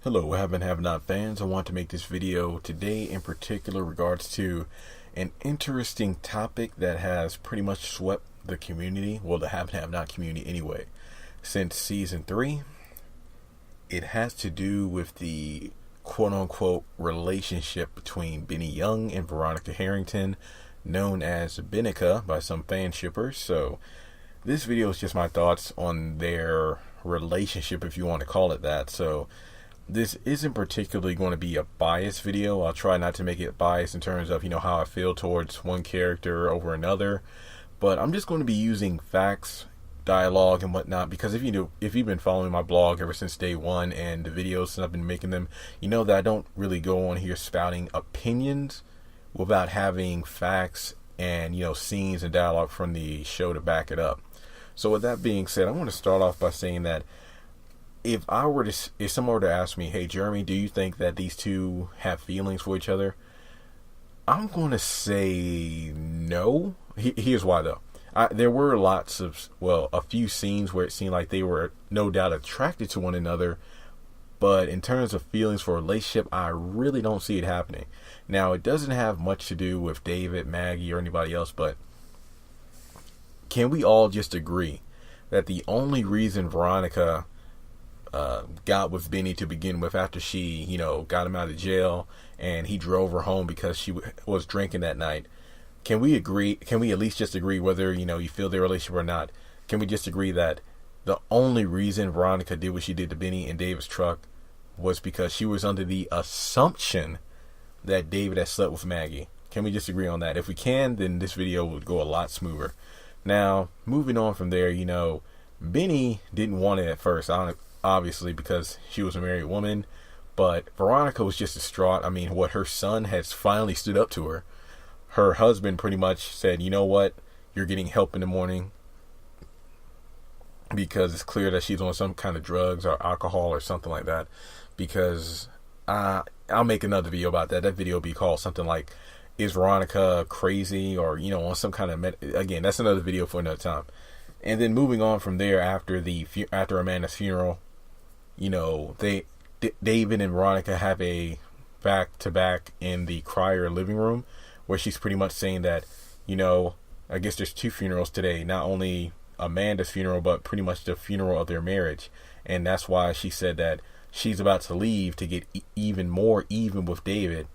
Hello, have not fans. I want to make this video today in particular regards to an interesting topic that has pretty much swept the community, well, the have not community anyway, since season 3. It has to do with the quote-unquote relationship between Benny Young and Veronica Harrington, known as Benica by some fan shippers. So this video is just my thoughts on their relationship, if you want to call it that. So this isn't particularly going to be a biased video. I'll try not to make it biased in terms of, how I feel towards one character over another. But I'm just going to be using facts, dialogue, and whatnot, because if you've been following my blog ever since day one and the videos since I've been making them, you know that I don't really go on here spouting opinions without having facts and, scenes and dialogue from the show to back it up. So with that being said, I want to start off by saying that if someone were to ask me, hey Jeremy, do you think that these two have feelings for each other? I'm going to say no. Here's why though. There were a few scenes where it seemed like they were no doubt attracted to one another, but in terms of feelings for a relationship, I really don't see it happening. Now, it doesn't have much to do with David, Maggie, or anybody else, but can we all just agree that the only reason Veronica got with Benny to begin with, after she, got him out of jail and he drove her home because she was drinking that night, can we at least just agree, whether, you feel their relationship or not, can we just agree that the only reason Veronica did what she did to Benny in David's truck was because she was under the assumption that David had slept with Maggie? Can we just agree on that? If we can, then this video would go a lot smoother. Now, moving on from there, Benny didn't want it at first, obviously, because she was a married woman, but Veronica was just distraught. Her son has finally stood up to her. Her husband pretty much said, you know what, you're getting help in the morning, because it's clear that she's on some kind of drugs or alcohol or something like that. Because I'll make another video about that. That video will be called something like, is Veronica crazy, or on some kind of again, that's another video for another time. And then moving on from there, after Amanda's funeral, David and Veronica have a back-to-back in the Crier living room, where she's pretty much saying that, I guess there's two funerals today, not only Amanda's funeral, but pretty much the funeral of their marriage. And that's why she said that she's about to leave to get even more even with David.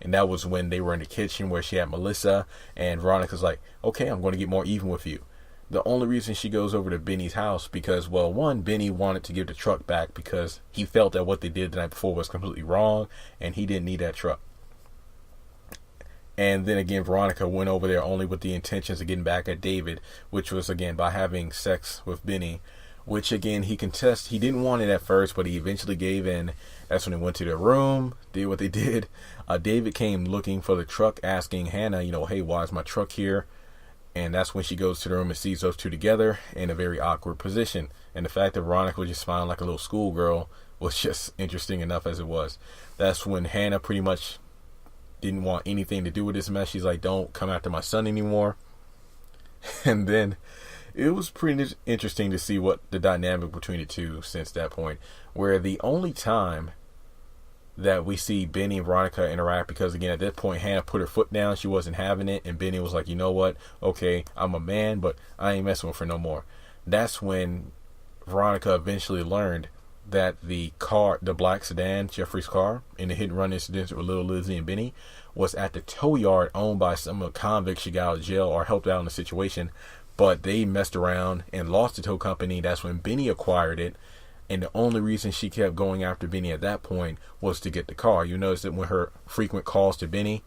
And that was when they were in the kitchen where she had Melissa, and Veronica's like, okay, I'm going to get more even with you. The only reason she goes over to Benny's house, because, one, Benny wanted to give the truck back because he felt that what they did the night before was completely wrong, and he didn't need that truck. And then again, Veronica went over there only with the intentions of getting back at David, which was, again, by having sex with Benny, which, again, he contests. He didn't want it at first, but he eventually gave in. That's when they went to their room, did what they did. David came looking for the truck, asking Hannah, hey, why is my truck here? And that's when she goes to the room and sees those two together in a very awkward position. And the fact that Veronica was just smiling like a little schoolgirl was just interesting enough as it was. That's when Hannah pretty much didn't want anything to do with this mess. She's like, don't come after my son anymore. And then it was pretty interesting to see what the dynamic between the two since that point, where the only time that we see Benny and Veronica interact, because again, at that point, Hannah put her foot down. She wasn't having it, and Benny was like, you know what, okay, I'm a man, but I ain't messing with her no more. That's when Veronica eventually learned that the black sedan, Jeffrey's car, in the hit and run incident with Little Lizzie and Benny, was at the tow yard owned by some of the convicts she got out of jail or helped out in the situation, but they messed around and lost the tow company. That's when Benny acquired it. And the only reason she kept going after Benny at that point was to get the car. You notice that when her frequent calls to Benny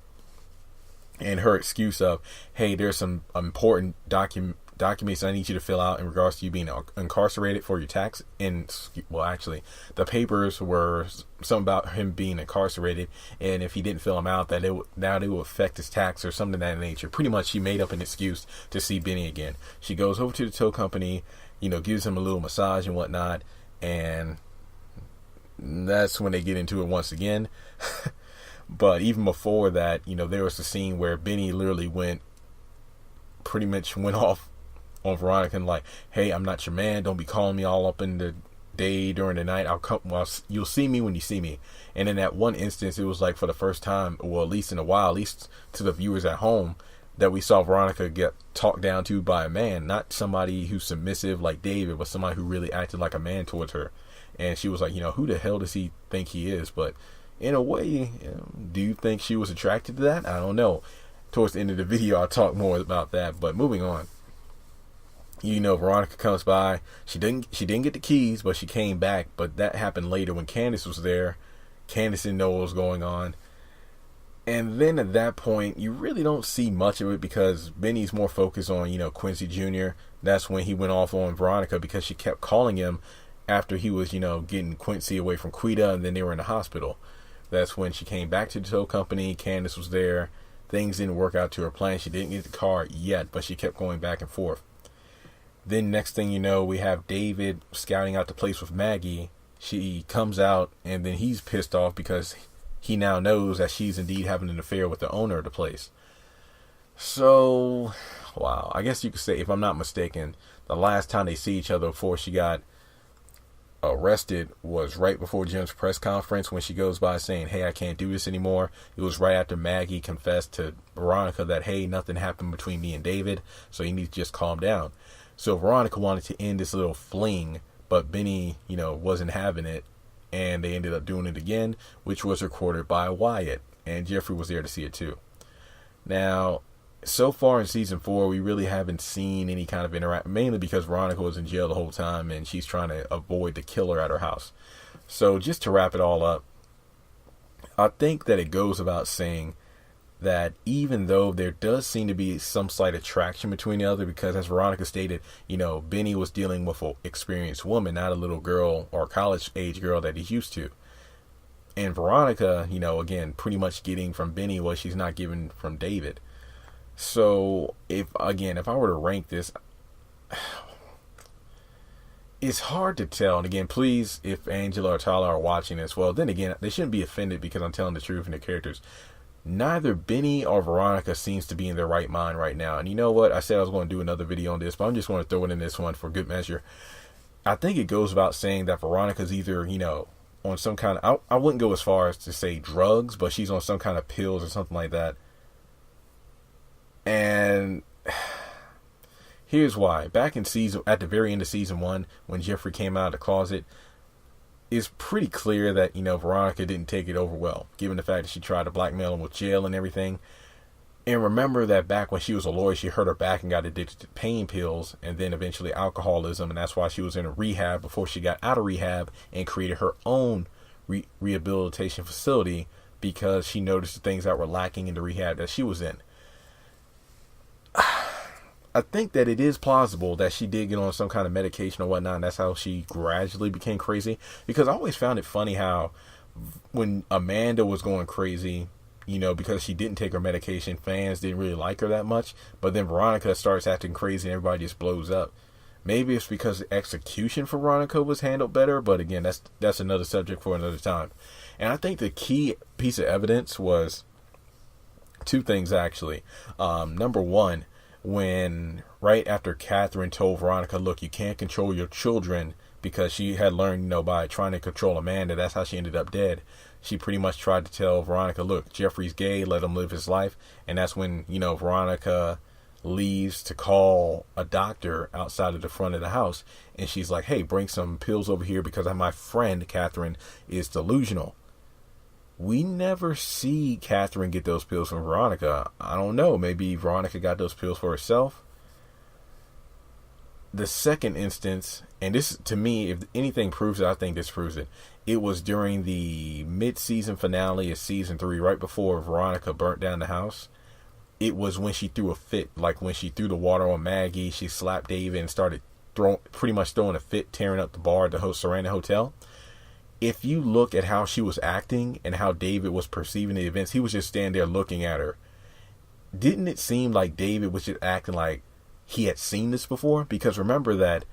and her excuse of, hey, there's some important documents I need you to fill out in regards to you being incarcerated for your tax. Actually, the papers were something about him being incarcerated, and if he didn't fill them out, that it would affect his tax or something of that nature. Pretty much, she made up an excuse to see Benny again. She goes over to the tow company, gives him a little massage and whatnot. And that's when they get into it once again. But even before that, there was the scene where Benny literally went off on Veronica and like, hey, I'm not your man. Don't be calling me all up in the day during the night. I'll come. Well, you'll see me when you see me. And in that one instance, it was like for the first time, well, at least in a while, at least to the viewers at home, that we saw Veronica get talked down to by a man, not somebody who's submissive like David, but somebody who really acted like a man towards her. And she was like, who the hell does he think he is? But in a way, do you think she was attracted to that? I don't know. Towards the end of the video, I'll talk more about that. But moving on. Veronica comes by. She didn't get the keys, but she came back. But that happened later when Candace was there. Candace didn't know what was going on. And then at that point, you really don't see much of it because Benny's more focused on, Quincy Jr. That's when he went off on Veronica because she kept calling him after he was, getting Quincy away from Quita, and then they were in the hospital. That's when she came back to the tow company. Candace was there. Things didn't work out to her plan. She didn't get the car yet, but she kept going back and forth. Then next thing you know, we have David scouting out the place with Maggie. She comes out, and then he's pissed off because he now knows that she's indeed having an affair with the owner of the place. So, wow. I guess you could say, if I'm not mistaken, the last time they see each other before she got arrested was right before Jim's press conference when she goes by saying, hey, I can't do this anymore. It was right after Maggie confessed to Veronica that, hey, nothing happened between me and David, so you need to just calm down. So Veronica wanted to end this little fling, but Benny, wasn't having it, and they ended up doing it again, which was recorded by Wyatt, and Jeffrey was there to see it too. Now, so far in season 4, we really haven't seen any kind of interaction, mainly because Veronica was in jail the whole time, and she's trying to avoid the killer at her house. So just to wrap it all up, I think that it goes without saying that even though there does seem to be some slight attraction between the other, because as Veronica stated, Benny was dealing with an experienced woman, not a little girl or college age girl that he's used to. And Veronica, again, pretty much getting from Benny what she's not getting from David. So if I were to rank this, it's hard to tell. And again, please, if Angela or Tyler are watching this, well, then again, they shouldn't be offended because I'm telling the truth in their characters. Neither Benny or Veronica seems to be in their right mind right now. And you know what? I said I was going to do another video on this, but I'm just going to throw it in this one for good measure. I think it goes without saying that Veronica's either, on some kind of, I wouldn't go as far as to say drugs, but she's on some kind of pills or something like that. And here's why. Back in at the very end of season 1, when Jeffrey came out of the closet, it's pretty clear that, Veronica didn't take it over well, given the fact that she tried to blackmail him with jail and everything. And remember that back when she was a lawyer, she hurt her back and got addicted to pain pills and then eventually alcoholism. And that's why she was in a rehab before she got out of rehab and created her own rehabilitation facility because she noticed the things that were lacking in the rehab that she was in. I think that it is plausible that she did get on some kind of medication or whatnot, and that's how she gradually became crazy. Because I always found it funny how when Amanda was going crazy, because she didn't take her medication, fans didn't really like her that much. But then Veronica starts acting crazy and everybody just blows up. Maybe it's because the execution for Veronica was handled better, but again, that's another subject for another time. And I think the key piece of evidence was 2 things, actually. Number one, when right after Catherine told Veronica, look, you can't control your children, because she had learned, by trying to control Amanda, that's how she ended up dead. She pretty much tried to tell Veronica, look, Jeffrey's gay, let him live his life. And that's when, Veronica leaves to call a doctor outside of the front of the house. And she's like, hey, bring some pills over here because my friend, Catherine, is delusional. We never see Catherine get those pills from Veronica. I don't know. Maybe Veronica got those pills for herself. The second instance, and this to me, if anything proves it, I think this proves it. It was during the mid-season finale of season 3, right before Veronica burnt down the house. It was when she threw a fit, like when she threw the water on Maggie. She slapped David and started pretty much throwing a fit, tearing up the bar at the Sarandon Hotel. If you look at how she was acting and how David was perceiving the events, he was just standing there looking at her. Didn't it seem like David was just acting like he had seen this before? Because remember that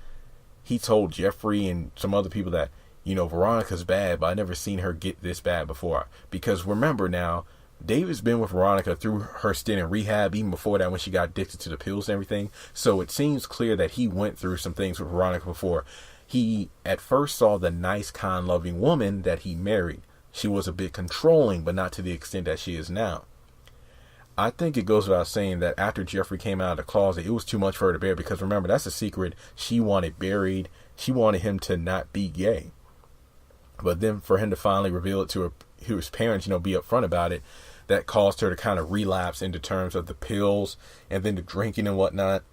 he told Jeffrey and some other people that, Veronica's bad, but I never seen her get this bad before. Because remember now, David's been with Veronica through her stint in rehab, even before that when she got addicted to the pills and everything. So it seems clear that he went through some things with Veronica before. he at first saw the nice, kind, loving woman that he married. She was a bit controlling, but not to the extent that she is now. I think it goes without saying that after Jeffrey came out of the closet, it was too much for her to bear, because remember, that's a secret she wanted buried. She wanted him to not be gay. But then for him to finally reveal it to his parents, be upfront about it, that caused her to kind of relapse into terms of the pills and then the drinking and whatnot.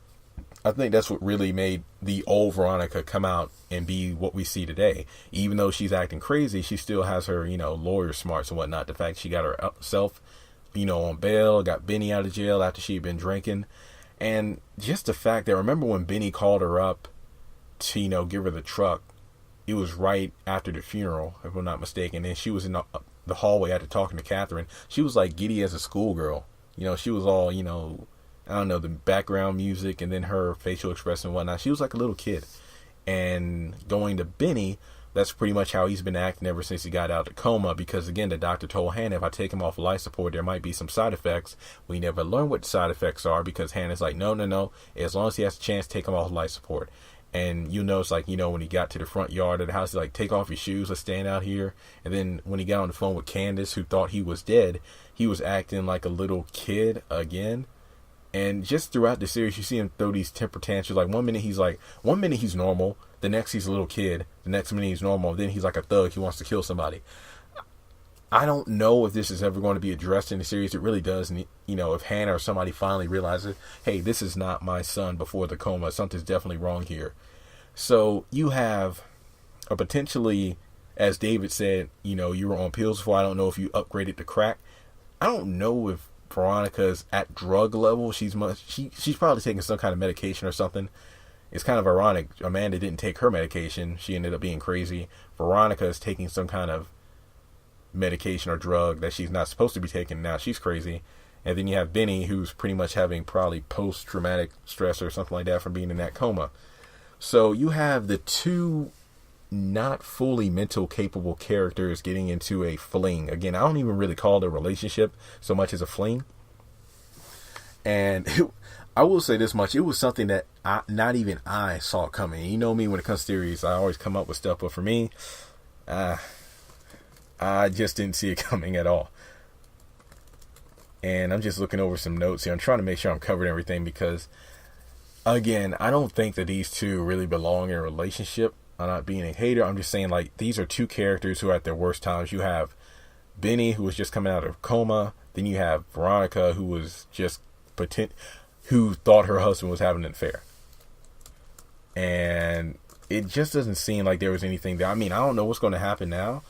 I think that's what really made the old Veronica come out and be what we see today. Even though she's acting crazy, she still has her, lawyer smarts and whatnot. The fact she got herself, on bail, got Benny out of jail after she'd been drinking. And just the fact that, remember when Benny called her up to, give her the truck, it was right after the funeral, if I'm not mistaken. And she was in the hallway after talking to Catherine. She was like giddy as a schoolgirl. She was all, I don't know, the background music and then her facial expression and whatnot. She was like a little kid. And going to Benny, that's pretty much how he's been acting ever since he got out of the coma. Because again, the doctor told Hannah, if I take him off life support, there might be some side effects. We never learn what the side effects are, because Hannah's like, no. As long as he has a chance, take him off life support. And you notice, like, when he got to the front yard of the house, he's like, take off your shoes, let's stand out here. And then when he got on the phone with Candace, who thought he was dead, he was acting like a little kid again. And just throughout the series, you see him throw these temper tantrums. Like one minute he's normal, the next he's a little kid, the next minute he's normal, then he's like a thug, he wants to kill somebody. I don't know if this is ever going to be addressed in the series. It really does. And, if Hannah or somebody finally realizes, hey, this is not my son before the coma, something's definitely wrong here. So you have a potentially, as David said, you were on pills before. I don't know if you upgraded to crack. I don't know if Veronica's at drug level. She's probably taking some kind of medication or something. It's kind of ironic. Amanda didn't take her medication. She ended up being crazy. Veronica is taking some kind of medication or drug that she's not supposed to be taking. Now she's crazy. And then you have Benny, who's pretty much having probably post-traumatic stress or something like that from being in that coma. So you have the two not fully mental capable characters getting into a fling. Again, I don't even really call it a relationship so much as a fling. And I will say this much. It was something that not even I saw coming. You know me, when it comes to theories, I always come up with stuff. But for me, I just didn't see it coming at all. And I'm just looking over some notes here. I'm trying to make sure I'm covering everything, because, again, I don't think that these two really belong in a relationship. I'm not being a hater. I'm just saying, like, these are two characters who are at their worst times. You have Benny, who was just coming out of coma. Then you have Veronica, who was just who thought her husband was having an affair. And it just doesn't seem like there was anything there. I mean, I don't know what's going to happen now.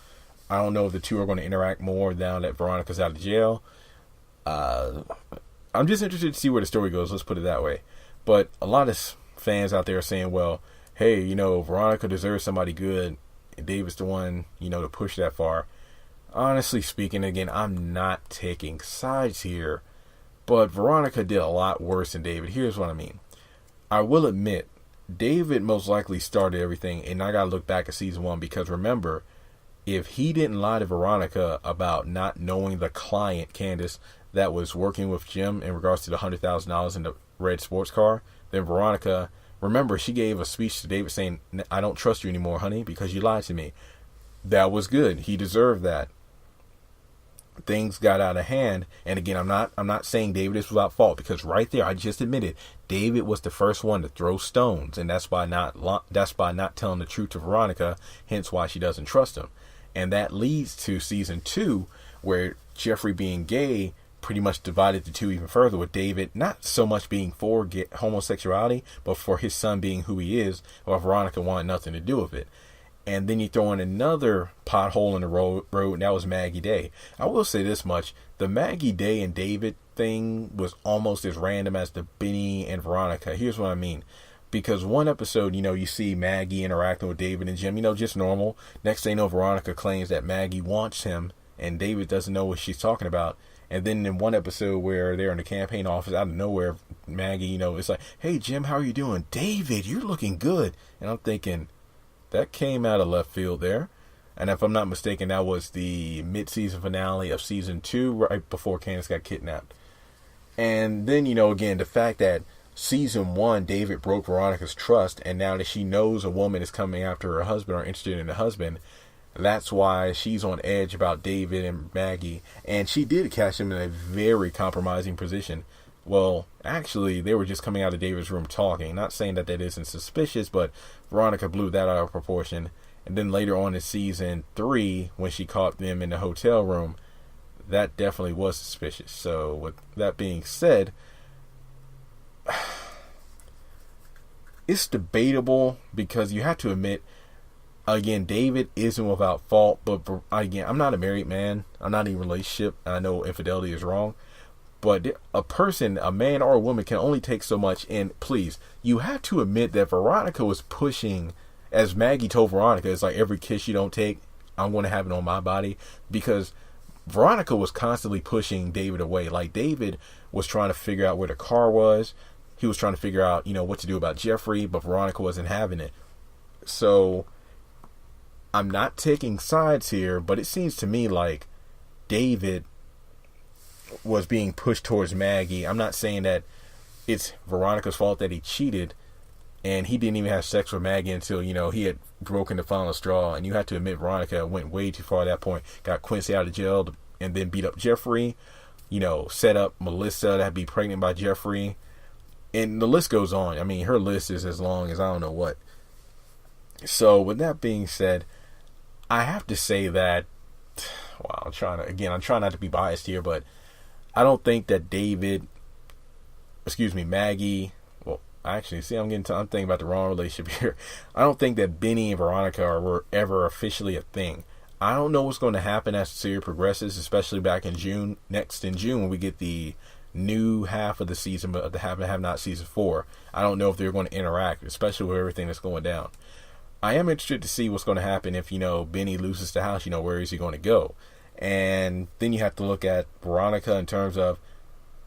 I don't know if the two are going to interact more now that Veronica's out of jail. I'm just interested to see where the story goes. Let's put it that way. But a lot of fans out there are saying, well, hey, Veronica deserves somebody good. And David's the one, to push that far. Honestly speaking, again, I'm not taking sides here. But Veronica did a lot worse than David. Here's what I mean. I will admit, David most likely started everything. And I got to look back at season 1, because remember, if he didn't lie to Veronica about not knowing the client, Candace, that was working with Jim in regards to the $100,000 in the red sports car, then Veronica, remember, she gave a speech to David saying, I don't trust you anymore, honey, because you lied to me. That was good. He deserved that. Things got out of hand. And again, I'm not saying David is without fault, because right there, I just admitted David was the first one to throw stones, and that's by not telling the truth to Veronica, hence why she doesn't trust him. And that leads to season 2, where Jeffrey being gay pretty much divided the two even further, with David not so much being for homosexuality, but for his son being who he is, while Veronica wanted nothing to do with it. And then you throw in another pothole in the road, and that was Maggie Day. I will say this much. The Maggie Day and David thing was almost as random as the Benny and Veronica. Here's what I mean. Because one episode, you see Maggie interacting with David and Jim, just normal. Next thing you know, Veronica claims that Maggie wants him, and David doesn't know what she's talking about. And then in one episode where they're in the campaign office, out of nowhere, Maggie, it's like, hey, Jim, how are you doing? David, you're looking good. And I'm thinking, that came out of left field there. And if I'm not mistaken, that was the mid-season finale of season 2, right before Candace got kidnapped. And then, again, the fact that season 1, David broke Veronica's trust, and now that she knows a woman is coming after her husband or interested in the husband, that's why she's on edge about David and Maggie. And she did catch him in a very compromising position. Well, actually, they were just coming out of David's room talking. Not saying that that isn't suspicious, but Veronica blew that out of proportion. And then later on in season 3, when she caught them in the hotel room, that definitely was suspicious. So with that being said, it's debatable, because you have to admit, again, David isn't without fault, but again, I'm not a married man. I'm not in a relationship, and I know infidelity is wrong. But a person, a man or a woman, can only take so much. And please, you have to admit that Veronica was pushing, as Maggie told Veronica, it's like, every kiss you don't take, I'm going to have it on my body. Because Veronica was constantly pushing David away. Like, David was trying to figure out where the car was. He was trying to figure out, what to do about Jeffrey, but Veronica wasn't having it. So I'm not taking sides here, but it seems to me like David was being pushed towards Maggie. I'm not saying that it's Veronica's fault that he cheated, and he didn't even have sex with Maggie until, he had broken the final straw. And you have to admit, Veronica went way too far at that point. Got Quincy out of jail and then beat up Jeffrey, set up Melissa to be pregnant by Jeffrey. And the list goes on. I mean, her list is as long as I don't know what. So with that being said, I have to say that, well, I'm trying not to be biased here, but I don't think that Maggie, well, actually, see, I'm thinking about the wrong relationship here. I don't think that Benny and Veronica were ever officially a thing. I don't know what's going to happen as the series progresses, especially back in June, when we get the new half of the season, but the Have and Have Not season 4. I don't know if they're going to interact, especially with everything that's going down. I am interested to see what's going to happen if, Benny loses the house, where is he going to go? And then you have to look at Veronica in terms of,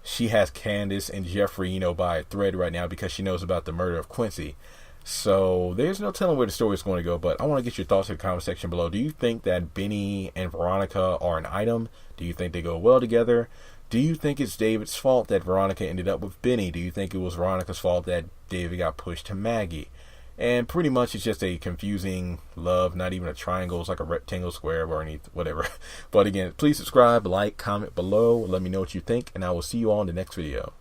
she has Candace and Jeffrey, by a thread right now because she knows about the murder of Quincy. So there's no telling where the story is going to go, but I want to get your thoughts in the comment section below. Do you think that Benny and Veronica are an item? Do you think they go well together? Do you think it's David's fault that Veronica ended up with Benny? Do you think it was Veronica's fault that David got pushed to Maggie? And pretty much it's just a confusing love, not even a triangle. It's like a rectangle, square, or anything, whatever. But again, please subscribe, like, comment below. Let me know what you think, and I will see you all in the next video.